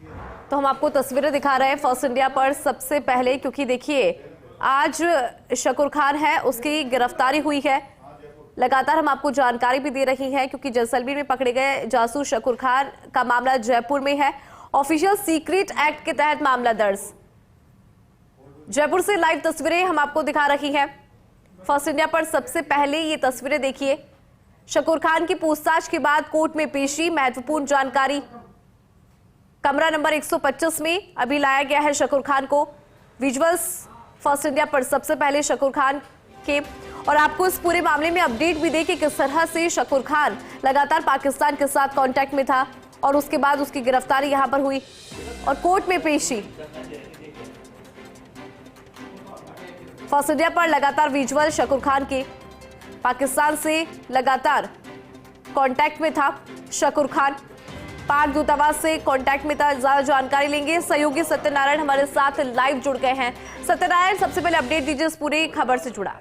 तो हम आपको तस्वीरें दिखा रहे हैं फर्स्ट इंडिया पर सबसे पहले, क्योंकि देखिए आज शकूर खान है, उसकी गिरफ्तारी हुई है। लगातार हम आपको जानकारी भी दे रही हैं, क्योंकि जैसलमेर में पकड़े गए जासूस शकूर खान का मामला जयपुर में है। ऑफिशियल सीक्रेट एक्ट के तहत मामला दर्ज। जयपुर से लाइव तस्वीरें हम आपको दिखा रही हैं फर्स्ट इंडिया पर। सबसे पहले ये तस्वीरें देखिए। शकूर खान की पूछताछ के बाद कोर्ट में पेशी, महत्वपूर्ण जानकारी। कमरा नंबर 125 में अभी लाया गया है शकूर खान को। विजुअल्स फर्स्ट इंडिया पर सबसे पहले शकूर खान के, और आपको इस पूरे मामले में अपडेट भी दे कि किस तरह से शकूर खान लगातार पाकिस्तान के साथ कांटेक्ट में था और उसके बाद उसकी गिरफ्तारी यहां पर हुई और कोर्ट में पेशी। फर्स्ट इंडिया पर लगातार विजुअल शकूर खान के, पाकिस्तान से लगातार कांटेक्ट में था शकूर खान, पाक दूतावास से कांटेक्ट में था। ज्यादा जानकारी लेंगे, सहयोगी सत्यनारायण हमारे साथ लाइव जुड़ गए हैं। सत्यनारायण, सबसे पहले अपडेट दीजिए इस पूरी खबर से जुड़ा।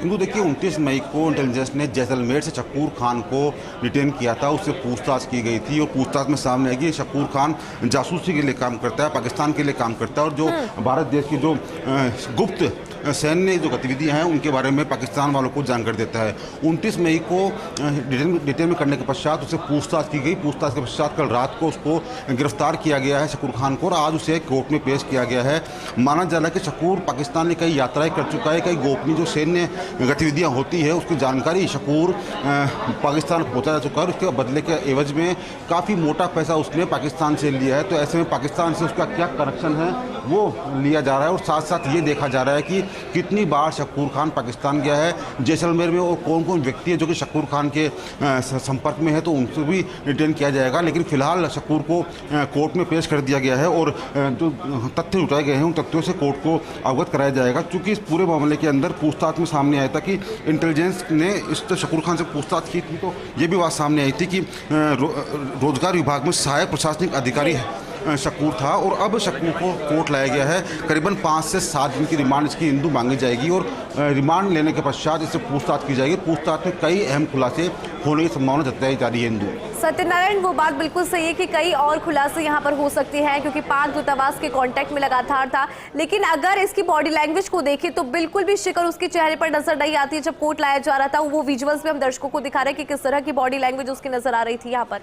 देखिए 29 मई को इंटेलिजेंस ने जैसलमेर से शकूर खान को डिटेन किया था, उससे पूछताछ की गई थी और पूछताछ में सामने आई कि शकूर खान जासूसी के लिए काम करता है, पाकिस्तान के लिए काम करता है और जो भारत देश की जो गुप्त सैन्य जो गतिविधियां हैं उनके बारे में पाकिस्तान वालों को जानकारी देता है। 29 मई को डिटेन में करने के पश्चात उसे पूछताछ की गई। पूछताछ के पश्चात कल रात को उसको गिरफ्तार किया गया है शकूर खान को, और आज उसे कोर्ट में पेश किया गया है। माना जा रहा है कि शकूर पाकिस्तान में कई यात्राएं कर चुका है, कई गोपनीय जो सैन्य गतिविधियां होती है उसकी जानकारी शकूर पाकिस्तान को पहुँचा जा चुका है। उसके बदले के एवज में काफ़ी मोटा पैसा उसने पाकिस्तान से लिया है, तो ऐसे में पाकिस्तान से उसका क्या कनेक्शन है वो लिया जा रहा है और साथ साथ ये देखा जा रहा है कि कितनी बार शकूर खान पाकिस्तान गया है जैसलमेर में और कौन कौन व्यक्ति है जो कि शकूर खान के संपर्क में है, तो उनसे भी डिटेन किया जाएगा। लेकिन फिलहाल शकूर को कोर्ट में पेश कर दिया गया है और जो तथ्य जुटाए गए हैं उन तथ्यों से कोर्ट को अवगत कराया जाएगा। क्योंकि इस पूरे मामले के अंदर पूछताछ में सामने आया था कि इंटेलिजेंस ने इस शकूर खान से पूछताछ की थी, तो ये भी बात सामने आई थी कि रोजगार विभाग में सहायक प्रशासनिक अधिकारी शकूर था और अब शकूर को कोर्ट लाया गया है। करीबन 5 से 7 दिन की रिमांड इसकी इंदु मांगी जाएगी और रिमांड लेने के पश्चात इससे पूछताछ की जाएगी। पूछताछ में कई अहम खुलासे होने की संभावना जताई जा रही है। इंदु सत्यनारायण, वो बात बिल्कुल सही है कि कई और खुलासे यहाँ पर हो सकते हैं, क्योंकि पाक दूतावास के कांटेक्ट में लगातार था। लेकिन अगर इसकी बॉडी लैंग्वेज को देखें तो बिल्कुल भी शिकन उसके चेहरे पर नजर नहीं आती है। जब कोर्ट लाया जा रहा था वो विजुअल्स में हम दर्शकों को दिखा रहे हैं कि किस तरह की बॉडी लैंग्वेज उसकी नजर आ रही थी यहाँ पर।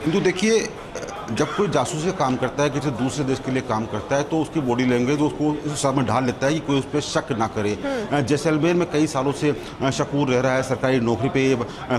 किंतु देखिए जब कोई जासूसी का काम करता है, किसी दूसरे देश के लिए काम करता है, तो उसकी बॉडी लैंग्वेज उसको इस हिसाब में ढाल लेता है कि कोई उस पर शक ना करे। जैसलमेर में कई सालों से शकूर रह रहा है, सरकारी नौकरी पे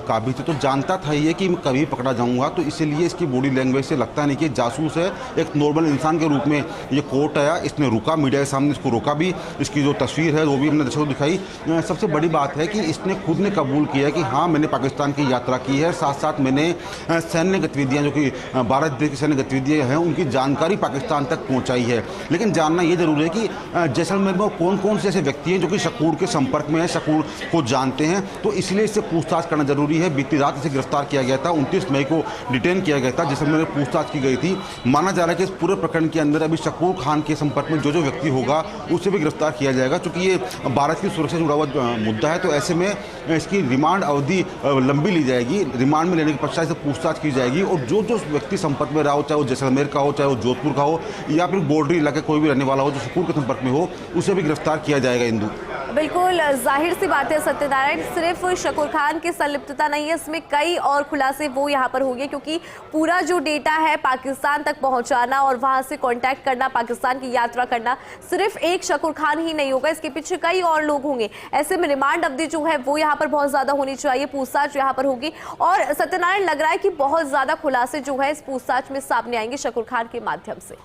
काबिज है, तो जानता था ये कि मैं कभी पकड़ा जाऊंगा, तो इसीलिए इसकी बॉडी लैंग्वेज से लगता नहीं कि जासूस है। एक नॉर्मल इंसान के रूप में ये कोर्ट आया, इसने रुका, मीडिया के सामने इसको रोका भी, इसकी जो तस्वीर है वो भी हमने दर्शकों को दिखाई। सबसे बड़ी बात है कि इसने खुद ने कबूल किया कि हाँ मैंने पाकिस्तान की यात्रा की है, साथ साथ मैंने सैन्य गतिविधियाँ जो कि भारत देश की सैन्य गतिविधियाँ हैं उनकी जानकारी पाकिस्तान तक पहुंचाई है। लेकिन जानना ये जरूरी है कि जैसलमेर में कौन कौन से ऐसे व्यक्ति हैं जो कि शकूर के संपर्क में हैं, शकूर को जानते हैं, तो इसलिए इससे पूछताछ करना जरूरी है। बीती रात इसे गिरफ्तार किया गया था, 29 मई को डिटेन किया गया था, जैसलमेर में पूछताछ की गई थी। माना जा रहा है कि इस पूरे प्रकरण के अंदर अभी शकूर खान के संपर्क में जो व्यक्ति होगा उसे भी गिरफ्तार किया जाएगा। चूंकि ये भारत की सुरक्षा से जुड़ा हुआ मुद्दा है, तो ऐसे में इसकी रिमांड अवधि लंबी ली जाएगी। रिमांड में लेने के पश्चात से पूछताछ की जाएगी और जो व्यक्ति संपर्क में रहा हो, चाहे वो जैसलमेर का हो, चाहे वो जोधपुर का हो या फिर बॉर्डरी इलाके कोई भी रहने वाला हो जो शकूर के संपर्क में हो, उसे भी गिरफ्तार किया जाएगा। इंदु बिल्कुल जाहिर सी बात है सत्यनारायण, सिर्फ शकूर खान की संलिप्तता नहीं है, इसमें कई और खुलासे वो यहाँ पर होंगे, क्योंकि पूरा जो डेटा है पाकिस्तान तक पहुँचाना और वहाँ से कांटेक्ट करना, पाकिस्तान की यात्रा करना, सिर्फ एक शकूर खान ही नहीं होगा, इसके पीछे कई और लोग होंगे। ऐसे में रिमांड अवधि जो है वो यहाँ पर बहुत ज़्यादा होनी चाहिए, पूछताछ यहाँ पर होगी। और सत्यनारायण, लग रहा है कि बहुत ज़्यादा खुलासे जो है इस पूछताछ में सामने आएंगे शकूर खान के माध्यम से।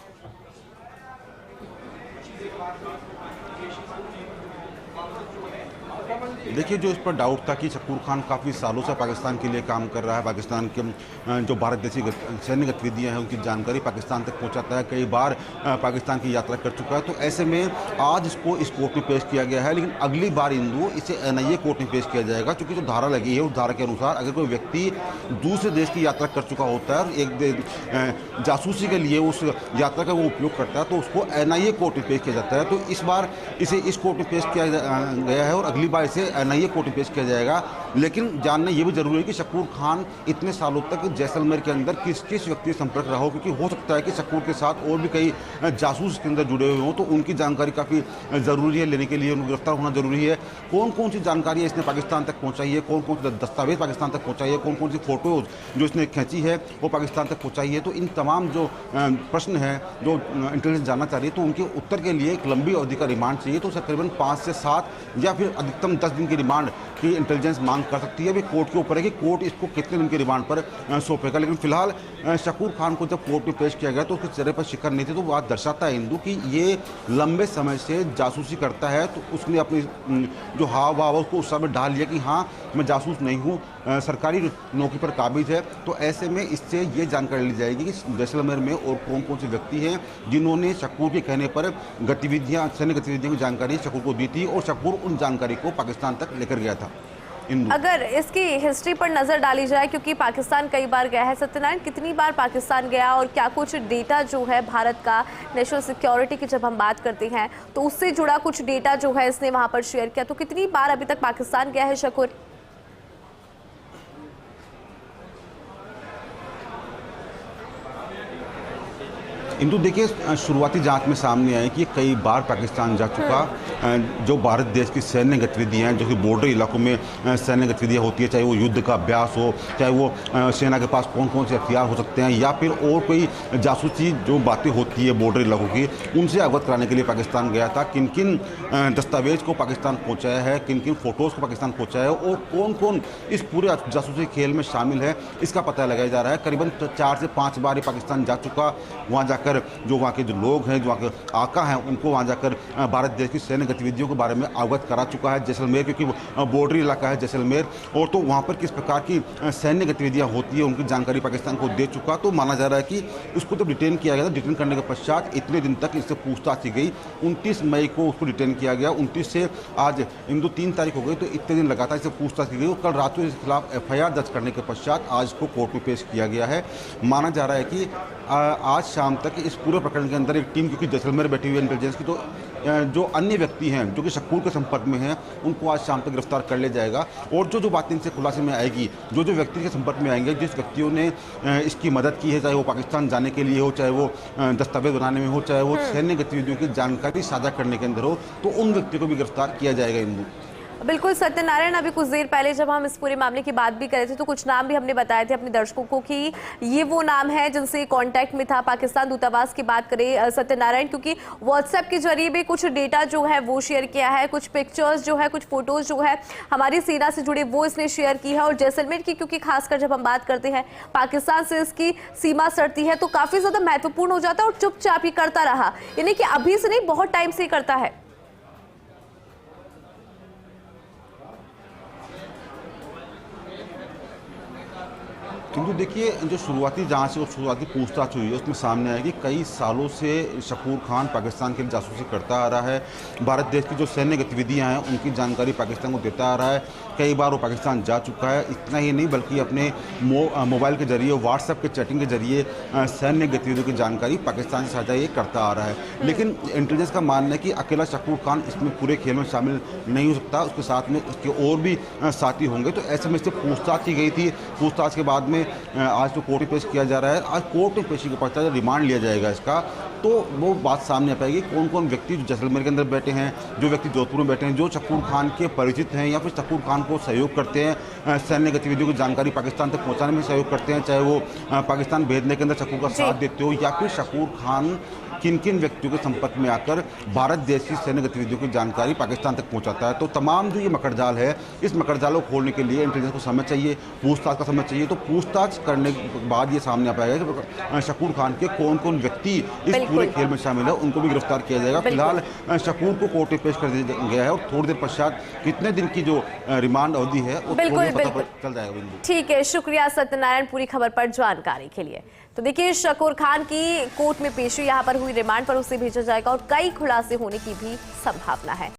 देखिए, जो इस पर डाउट था कि शकूर खान काफ़ी सालों से पाकिस्तान के लिए काम कर रहा है, पाकिस्तान के जो भारत देशी सैन्य गतिविधियां हैं उनकी जानकारी पाकिस्तान तक पहुंचाता है, कई बार पाकिस्तान की यात्रा कर चुका है। तो ऐसे में आज इसको इस कोर्ट में पेश किया गया है, लेकिन अगली बार इंदु इसे NIA कोर्ट में पेश किया जाएगा, क्योंकि जो धारा लगी है उस धारा के अनुसार अगर कोई व्यक्ति दूसरे देश की यात्रा कर चुका होता है और एक जासूसी के लिए उस यात्रा का वो उपयोग करता है तो उसको NIA कोर्ट में पेश किया जाता है। तो इस बार इसे इस कोर्ट में पेश किया गया है और अगली बार इसे NIA कोर्ट में पेश किया जाएगा। लेकिन जानना ये भी जरूरी है कि शकूर खान इतने सालों तक जैसलमेर के अंदर किस किस व्यक्ति से संपर्क रहा हो, क्योंकि हो सकता है कि शकूर के साथ और भी कई जासूस के अंदर जुड़े हुए हों, तो उनकी जानकारी काफ़ी ज़रूरी है लेने के लिए, उनको गिरफ्तार होना जरूरी है। कौन कौन सी जानकारी इसने पाकिस्तान तक पहुँचाई है, कौन कौन से दस्तावेज पाकिस्तान तक पहुँचाई है, कौन कौन सी फोटोज जो इसने खींची है वो पाकिस्तान तक पहुँचाई है, तो इन तमाम जो प्रश्न हैं जो इंटेलिजेंस जानना चाह रही है, तो उनके उत्तर के लिए एक लंबी अवधि का रिमांड चाहिए। तो तकरीबन 5 से 7 या फिर अधिकतम 10 दिन की रिमांड की इंटेलिजेंस मांग कर सकती है। अभी कोर्ट के ऊपर है कि कोर्ट इसको कितने दिन के रिमांड पर सौंपेगा। लेकिन फिलहाल शकूर खान को जब कोर्ट में पेश किया गया तो उसके चेहरे पर शिकन नहीं थी, तो बात दर्शाता है इंदु कि ये लंबे समय से जासूसी करता है। तो उसने अपनी जो हाव भाव उसको उस समय ढाल लिया कि हाँ मैं जासूस नहीं हूँ, सरकारी नौकरी पर काबिज है। तो ऐसे में इससे ये जानकारी ली जाएगी कि जैसलमेर में और कौन कौन से व्यक्ति हैं जिन्होंने शकूर के कहने पर गतिविधियाँ, सैन्य गतिविधियों की जानकारी शकूर को दी थी और शकूर उन जानकारी को पाकिस्तान तक लेकर गया था। अगर इसकी हिस्ट्री पर नजर डाली जाए, क्योंकि पाकिस्तान कई बार गया है, सत्यनारायण कितनी बार पाकिस्तान गया और क्या कुछ डेटा जो है भारत का नेशनल सिक्योरिटी की जब हम बात करते हैं तो उससे जुड़ा कुछ डेटा जो है इसने वहां पर शेयर किया, तो कितनी बार अभी तक पाकिस्तान गया है शकूर? इंदु देखिए, शुरुआती जांच में सामने आया कि कई बार पाकिस्तान जा चुका। जो भारत देश की सैन्य गतिविधियां हैं, जो कि बॉर्डर इलाकों में सैन्य गतिविधियां होती है, चाहे वो युद्ध का अभ्यास हो, चाहे वो सेना के पास कौन कौन से हथियार हो सकते हैं, या फिर और कोई जासूसी जो बातें होती है बॉर्डर इलाकों की, उनसे अवगत कराने के लिए पाकिस्तान गया था। किन किन दस्तावेज को पाकिस्तान पहुँचाया है, किन किन फोटोज़ को पाकिस्तान पहुँचाया है और कौन कौन इस पूरे जासूसी खेल में शामिल है, इसका पता लगाया जा रहा है। करीबन 4 से 5 बार पाकिस्तान जा चुका। वहाँ जाकर जो वहाँ के जो लोग हैं, जो वहाँ के आका हैं, उनको वहाँ जाकर भारत देश की सैन्य गतिविधियों के बारे में अवगत करा चुका है जैसलमेर, क्योंकि बॉर्डर इलाका है जैसलमेर, और तो वहाँ पर किस प्रकार की सैन्य गतिविधियाँ होती है उनकी जानकारी पाकिस्तान को दे चुका। तो माना जा रहा है कि उसको जब डिटेन किया गया था, डिटेन करने के पश्चात इतने दिन तक इससे पूछताछ की गई। 29 मई को उसको डिटेन किया गया, 29 से आज इंदु 3 तारीख हो गई, तो इतने दिन लगातार इससे पूछताछ की गई। कल रात को इसके खिलाफ FIR दर्ज करने के पश्चात आज इसको कोर्ट में पेश किया गया है। माना जा रहा है कि आज शाम तक इस पूरे प्रकरण के अंदर एक टीम, क्योंकि जैसलमेर बैठी हुई है इंटेलिजेंस की, तो जो अन्य व्यक्ति हैं जो कि शकूर के संपर्क में हैं उनको आज शाम तक गिरफ्तार कर लिया जाएगा। और जो बातें इनसे खुलासे में आएगी, जो व्यक्ति के संपर्क में आएंगे, जिस व्यक्तियों ने इसकी मदद की है, चाहे वो पाकिस्तान जाने के लिए हो, चाहे वो दस्तावेज बनाने में हो, चाहे वो सैन्य गतिविधियों की जानकारी साझा करने के अंदर हो, तो उन व्यक्तियों को भी गिरफ्तार किया जाएगा। इंदु बिल्कुल सत्यनारायण, अभी कुछ देर पहले जब हम इस पूरे मामले की बात भी कर रहे थे तो कुछ नाम भी हमने बताए थे अपने दर्शकों को कि ये वो नाम है जिनसे कांटेक्ट में था पाकिस्तान दूतावास की बात करें सत्यनारायण, क्योंकि व्हाट्सएप के जरिए भी कुछ डेटा जो है वो शेयर किया है, कुछ पिक्चर्स जो है, कुछ फोटोज जो है हमारी सेना से जुड़े वो इसने शेयर की है। और जैसलमेर की क्योंकि खासकर जब हम बात करते हैं पाकिस्तान से इसकी सीमा सटती है तो काफी ज्यादा महत्वपूर्ण हो जाता है और चुपचाप ही करता रहा, यानी कि अभी से नहीं बहुत टाइम से ही करता है। किंतु देखिए, जो शुरुआती जांच और शुरुआती पूछताछ हुई है उसमें सामने आया कि कई सालों से शकूर खान पाकिस्तान के लिए जासूसी करता आ रहा है। भारत देश की जो सैन्य गतिविधियां हैं उनकी जानकारी पाकिस्तान को देता आ रहा है। कई बार वो पाकिस्तान जा चुका है। इतना ही नहीं बल्कि अपने मोबाइल के जरिए, व्हाट्सएप के चैटिंग के जरिए सैन्य गतिविधियों की जानकारी पाकिस्तान से साझा ये करता आ रहा है। लेकिन इंटेलिजेंस का मानना है कि अकेला शकूर खान इसमें पूरे खेल में शामिल नहीं हो सकता, उसके साथ में उसके और भी साथी होंगे। तो ऐसे में इससे पूछताछ की गई थी। पूछताछ के बाद में आज तो कोर्ट में पेश किया जा रहा है। आज कोर्ट में पेशी के पश्चात रिमांड लिया जाएगा इसका, तो वो बात सामने आ पाएगी कौन कौन व्यक्ति जो जैसलमेर के अंदर बैठे हैं, जो व्यक्ति जोधपुर में बैठे हैं, जो शकूर खान के परिचित हैं या फिर शकूर खान को सहयोग करते हैं, सैन्य गतिविधियों की जानकारी पाकिस्तान तक पहुंचाने में सहयोग करते हैं, चाहे वो पाकिस्तान भेजने के अंदर शकूर का साथ देते हो या फिर शकूर खान किन किन व्यक्तियों के संपर्क में आकर भारत देश की सैन्य गतिविधियों की जानकारी पाकिस्तान तक पहुंचाता है। तो तमाम जो ये मकड़जाल है, इस मकड़जाल को खोलने के लिए इंटेलिजेंस को समय चाहिए, पूछताछ का समय चाहिए। तो पूछताछ करने के बाद ये सामने आ पाएगा कि शकूर खान के कौन कौन व्यक्ति इस पूरे खेल में शामिल है, उनको भी गिरफ्तार किया जाएगा। फिलहाल शकूर को कोर्ट में पेश कर दिया गया है और थोड़ी देर पश्चात कितने दिन की जो रिमांड अवधि है वो थोड़ी पता चल जाएगा। ठीक है, शुक्रिया सत्यनारायण पूरी खबर पर जानकारी के लिए। तो देखिए, शकूर खान की कोर्ट में पेशी यहाँ पर हुई, रिमांड पर उसे भेजा जाएगा और कई खुलासे होने की भी संभावना है।